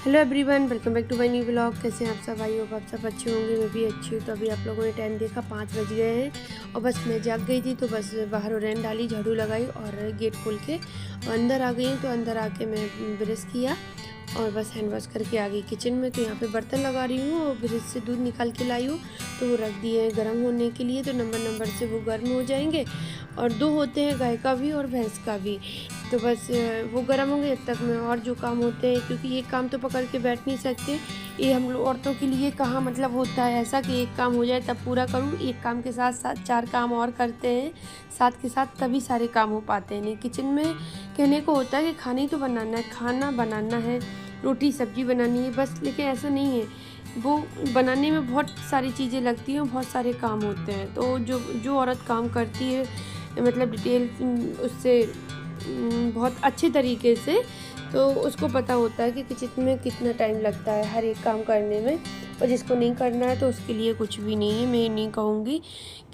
Hello everyone, welcome back to my new blog. कैसे हैं आप सब? आई होप आप सब अच्छे होंगे। मैं भी अच्छी हूँ। तो अभी आप लोगों ने टाइम देखा 5 बज गए हैं और बस मैं जाग गई थी, तो बस बाहर ओरैन डाली, झाड़ू लगाई और गेट खोल के अंदर आ गई। तो अंदर आके मैं ब्रश किया और बस हैंड वॉश करके आ गई किचन में। तो यहाँ पे बर्तन लगा रही हूँ और फ्रिज से दूध निकाल के लाई हूँ, तो वो रख दिए हैं गर्म होने के लिए। तो नंबर नंबर से वो गर्म हो जाएंगे। और 2 होते हैं, गाय का भी और भैंस का भी। तो बस वो गर्म होंगे जब तक मैं और जो काम होते हैं, क्योंकि ये काम तो पकड़ के बैठ नहीं सकते। ये हम लोग औरतों के लिए कहाँ मतलब होता है ऐसा कि एक काम हो जाए तब पूरा करूँ। एक काम के साथ साथ 4 काम और करते हैं साथ के साथ, तभी सारे काम हो पाते हैं। नहीं, किचन में कहने को होता है कि खाना ही तो बनाना है, खाना बनाना है, रोटी सब्जी बनानी है बस, लेकिन ऐसा नहीं है। वो बनाने में बहुत सारी चीज़ें लगती हैं, बहुत सारे काम होते हैं। तो जो औरत काम करती है मतलब डिटेल उससे बहुत अच्छे तरीके से, तो उसको पता होता है कि किचन में कितना टाइम लगता है हर एक काम करने में। और जिसको नहीं करना है तो उसके लिए कुछ भी नहीं है। मैं नहीं कहूँगी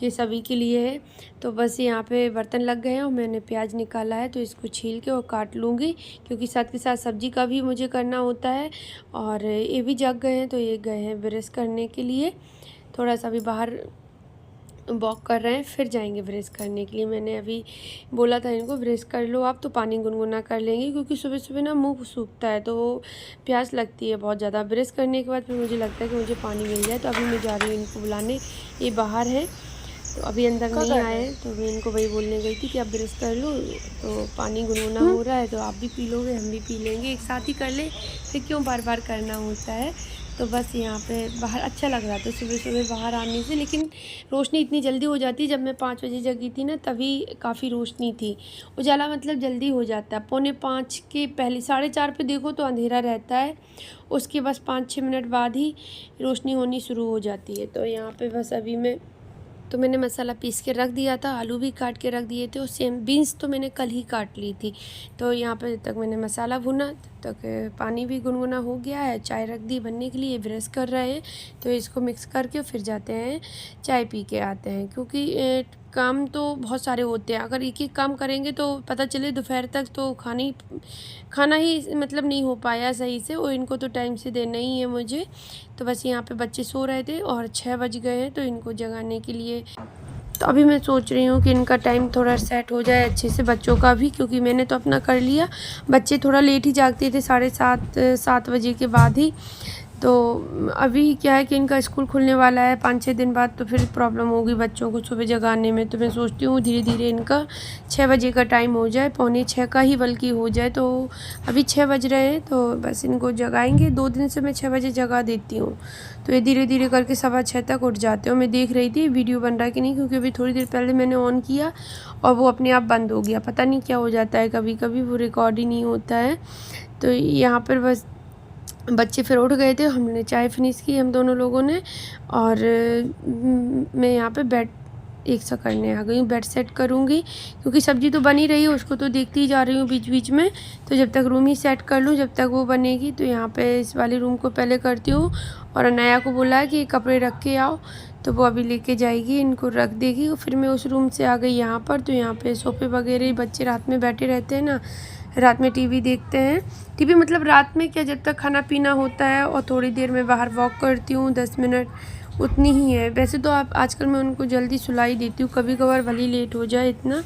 कि सभी के लिए है। तो बस यहाँ पे बर्तन लग गए हैं और मैंने प्याज निकाला है, तो इसको छील के और काट लूँगी, क्योंकि साथ के साथ सब्ज़ी का भी मुझे करना होता है। और ये भी जग गए हैं, तो ये गए हैं ब्रश करने के लिए। थोड़ा सा भी बाहर वॉक कर रहे हैं, फिर जाएंगे ब्रश करने के लिए। मैंने अभी बोला था इनको ब्रश कर लो आप, तो पानी गुनगुना कर लेंगे, क्योंकि सुबह सुबह ना मुंह सूखता है तो प्यास लगती है बहुत ज़्यादा। ब्रश करने के बाद फिर मुझे लगता है कि मुझे पानी मिल जाए। तो अभी मैं जा रही हूँ इनको बुलाने। ये बाहर है तो अभी अंदर नहीं आए हैं, तो मैं इनको वही बोलने गई थी कि आप ब्रश कर लो। तो पानी गुनगुना हो रहा है, तो आप भी पी लोगे, हम भी पी लेंगे, एक साथ ही कर ले, फिर क्यों बार बार करना होता है। तो बस यहाँ पे बाहर अच्छा लग रहा था सुबह सुबह बाहर आने से। लेकिन रोशनी इतनी जल्दी हो जाती है। जब मैं 5 बजे जगी थी ना, तभी काफ़ी रोशनी थी। उजाला मतलब जल्दी हो जाता है। 4:45 के पहले 4:30 पे देखो तो अंधेरा रहता है, उसके बस 5-6 मिनट बाद ही रोशनी होनी शुरू हो जाती है। तो यहाँ पे बस अभी मैंने मसाला पीस के रख दिया था, आलू भी काट के रख दिए थे, और सेम बीन्स तो मैंने कल ही काट ली थी। तो यहाँ पे जब तक मैंने मसाला भुना तब तक पानी भी गुनगुना हो गया है। चाय रख दी बनने के लिए, ब्रश कर रहे हैं, तो इसको मिक्स करके फिर जाते हैं चाय पी के आते हैं। क्योंकि काम तो बहुत सारे होते हैं, अगर एक एक काम करेंगे तो पता चले दोपहर तक तो खाना ही मतलब नहीं हो पाया सही से। और इनको तो टाइम से देना ही है मुझे। तो बस यहाँ पे बच्चे सो रहे थे और 6 बज गए हैं, तो इनको जगाने के लिए तो अभी मैं सोच रही हूँ कि इनका टाइम थोड़ा सेट हो जाए अच्छे से, बच्चों का भी, क्योंकि मैंने तो अपना कर लिया। बच्चे थोड़ा लेट ही जागते थे, 7:30 बजे के बाद ही। तो अभी क्या है कि इनका स्कूल खुलने वाला है 5-6 दिन बाद, तो फिर प्रॉब्लम होगी बच्चों को सुबह जगाने में। तो मैं सोचती हूँ धीरे धीरे इनका 6 बजे का टाइम हो जाए, 5:45 का ही बल्कि हो जाए। तो अभी 6 बज रहे हैं, तो बस इनको जगाएंगे। 2 दिन से मैं 6 बजे जगा देती हूँ, तो ये धीरे धीरे करके 6:15 तक उठ जाते हो। मैं देख रही थी वीडियो बन रहा है कि नहीं, क्योंकि अभी थोड़ी देर पहले मैंने ऑन किया और वो अपने आप बंद हो गया। पता नहीं क्या हो जाता है, कभी कभी वो रिकॉर्ड ही नहीं होता है। तो यहाँ पर बस बच्चे फिर उठ गए थे, हमने चाय फिनिश की हम दोनों लोगों ने। और मैं यहाँ पे बेड एक सा करने आ गई हूँ, बेड सेट करूँगी, क्योंकि सब्ज़ी तो बनी रही है, उसको तो देखती ही जा रही हूँ बीच बीच में। तो जब तक रूम ही सेट कर लूँ, जब तक वो बनेगी। तो यहाँ पे इस वाले रूम को पहले करती हूँ। और अनाया को बोला है कि कपड़े रख के आओ, तो वो अभी लेके जाएगी, इनको रख देगी। और फिर मैं उस रूम से आ गई यहाँ पर। तो यहाँ पे सोफ़े वगैरह, बच्चे रात में बैठे रहते हैं ना, रात में टीवी देखते हैं। टीवी मतलब रात में क्या, जब तक खाना पीना होता है, और थोड़ी देर में बाहर वॉक करती हूँ 10 मिनट, उतनी ही है। वैसे तो आप आजकल मैं उनको जल्दी सुलाई देती हूँ, कभी कभार भले लेट हो जाए इतना।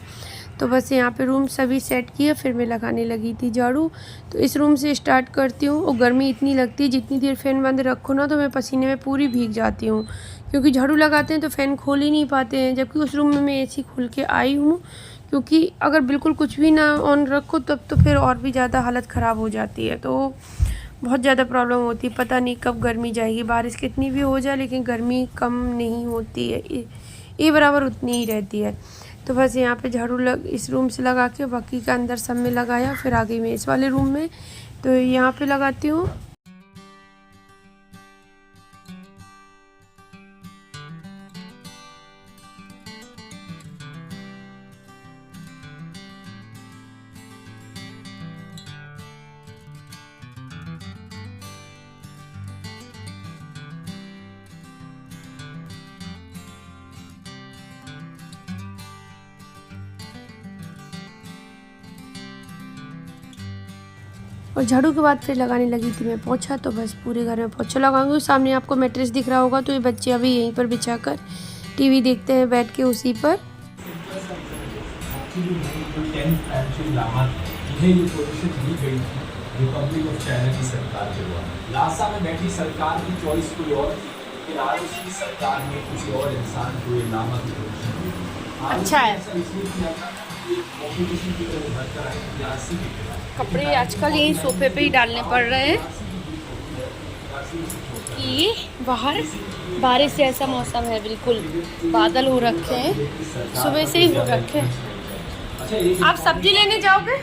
तो बस यहाँ पे रूम सभी सेट किया, फिर मैं लगाने लगी थी झाड़ू। तो इस रूम से स्टार्ट करती हूँ। और गर्मी इतनी लगती है, जितनी देर फ़ैन बंद रखो ना, तो मैं पसीने में पूरी भीग जाती हूँ, क्योंकि झाड़ू लगाते हैं तो फ़ैन खोल ही नहीं पाते हैं। जबकि उस रूम में मैं एसी खोल के आई हूँ, क्योंकि अगर बिल्कुल कुछ भी ना ऑन रखो तब तो फिर और भी ज़्यादा हालत ख़राब हो जाती है। तो बहुत ज़्यादा प्रॉब्लम होती है, पता नहीं कब गर्मी जाएगी। बारिश कितनी भी हो जाए, लेकिन गर्मी कम नहीं होती है, ये बराबर उतनी ही रहती है। तो बस यहाँ पे झाड़ू इस रूम से लगा के, बाकी का अंदर सब में लगाया। फिर आ गई मैं इस वाले रूम में, तो यहाँ पे लगाती हूँ। और झाड़ू के बाद फिर लगाने लगी थी मैं पोछा। तो बस पूरे घर में पोछा लगाऊंगी। सामने आपको मैट्रेस दिख रहा होगा, तो ये बच्चे अभी यहीं पर बिछाकर टीवी देखते हैं बैठ के उसी पर। रिपब्लिक ऑफ चाइना की सरकार के द्वारा लासा में बैठी सरकार की चॉइस कोई और, फिर आज उसकी सरकार में किसी और इंसान को ये नामक अच्छा है। कपड़े आजकल यही सोफे पे ही डालने पड़ रहे हैं कि बाहर बारिश जैसा मौसम है, बिल्कुल बादल हो रखे हैं, सुबह से ही हो रखे हैं। आप सब्जी लेने जाओगे?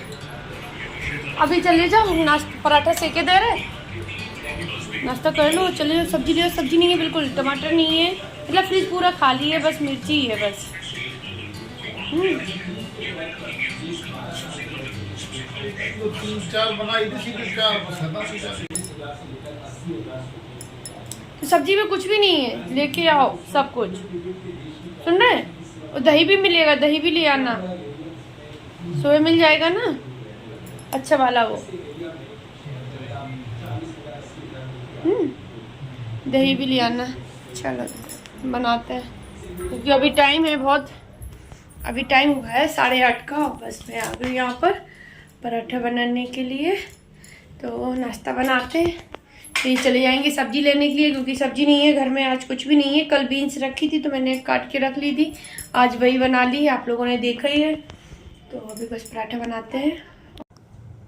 अभी चले जाओ, नाश्ता पराठा सेके दे रहे, नाश्ता कर लो, चले जाओ। सब्जी ले, सब्जी नहीं है बिल्कुल, टमाटर नहीं है, मतलब फ्रिज पूरा खाली है, बस मिर्ची ही है बस। तो सब्जी में कुछ भी नहीं है, लेके आओ सब कुछ, सुन रहे? और दही भी मिलेगा, दही भी ले आना, सोए मिल जाएगा ना अच्छा वाला वो। दही भी ले आना। चलो बनाते हैं, क्योंकि अभी टाइम है बहुत, अभी टाइम हुआ है 8:30 का। बस मैं आ गई यहाँ पर पराठा बनाने के लिए। तो नाश्ता बनाते हैं, फिर चले जाएंगे सब्जी लेने के लिए, क्योंकि सब्जी नहीं है घर में, आज कुछ भी नहीं है। कल बीन्स रखी थी तो मैंने काट के रख ली थी, आज वही बना ली, आप लोगों ने देखा ही है। तो अभी बस पराठा बनाते हैं।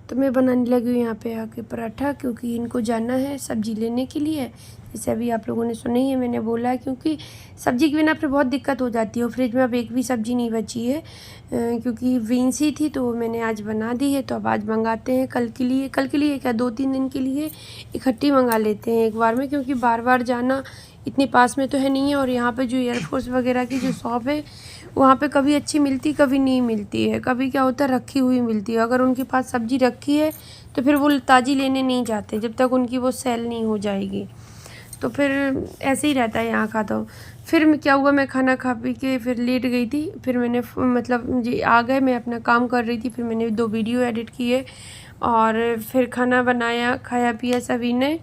तो मैं बनाने लगी हूँ यहाँ पे आके पराठा, क्योंकि इनको जाना है सब्जी लेने के लिए। जैसे अभी आप लोगों ने सुना ही है, मैंने बोला है, क्योंकि सब्जी के बिना फिर बहुत दिक्कत हो जाती है। और फ्रिज में अब एक भी सब्जी नहीं बची है, क्योंकि बीन्स ही थी तो मैंने आज बना दी है। तो अब आज मंगाते हैं कल के लिए, कल के लिए क्या 2-3 दिन के लिए इकट्ठी मंगा लेते हैं एक बार में, क्योंकि बार बार जाना इतनी पास में तो है नहीं है। और यहाँ पे जो एयरफोर्स वगैरह की जो शॉप है, वहाँ पे कभी अच्छी मिलती कभी नहीं मिलती है, कभी क्या होता है रखी हुई मिलती है। अगर उनके पास सब्जी रखी है तो फिर वो ताज़ी लेने नहीं जाते जब तक उनकी वो सेल नहीं हो जाएगी। तो फिर ऐसे ही रहता है यहाँ का। तो फिर क्या हुआ, मैं खाना खा पी के फिर लेट गई थी। फिर मैंने मतलब जी आ गए, मैं अपना काम कर रही थी, फिर मैंने 2 वीडियो एडिट किए और फिर खाना बनाया, खाया पिया सभी ने।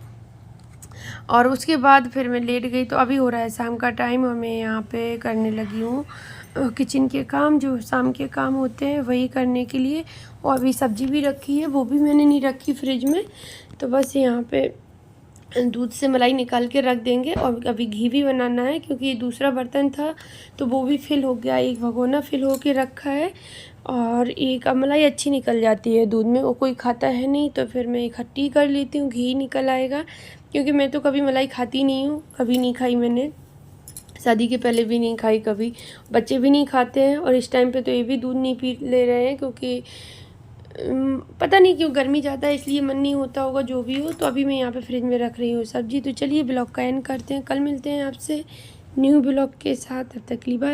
और उसके बाद फिर मैं लेट गई। तो अभी हो रहा है शाम का टाइम और मैं यहाँ पे करने लगी हूँ किचन के काम, जो शाम के काम होते हैं वही करने के लिए। और अभी सब्जी भी रखी है, वो भी मैंने नहीं रखी फ्रिज में। तो बस यहाँ पे दूध से मलाई निकाल के रख देंगे। और अभी घी भी बनाना है, क्योंकि दूसरा बर्तन था तो वो भी फिल हो गया, एक भगोना फिल हो के रखा है। और एक मलाई अच्छी निकल जाती है दूध में, वो कोई खाता है नहीं, तो फिर मैं इकट्ठी कर लेती हूँ, घी निकल आएगा। क्योंकि मैं तो कभी मलाई खाती नहीं हूँ, कभी नहीं खाई मैंने, शादी के पहले भी नहीं खाई कभी, बच्चे भी नहीं खाते हैं। और इस टाइम पे तो ये भी दूध नहीं पी ले रहे हैं, क्योंकि पता नहीं क्यों गर्मी ज़्यादा है, इसलिए मन नहीं होता होगा, जो भी हो। तो अभी मैं यहाँ पे फ्रिज में रख रही हूँ सब्जी। तो चलिए ब्लॉग का एंड करते हैं, कल मिलते हैं आपसे न्यू ब्लॉग के साथ, तब तक के लिए बाय।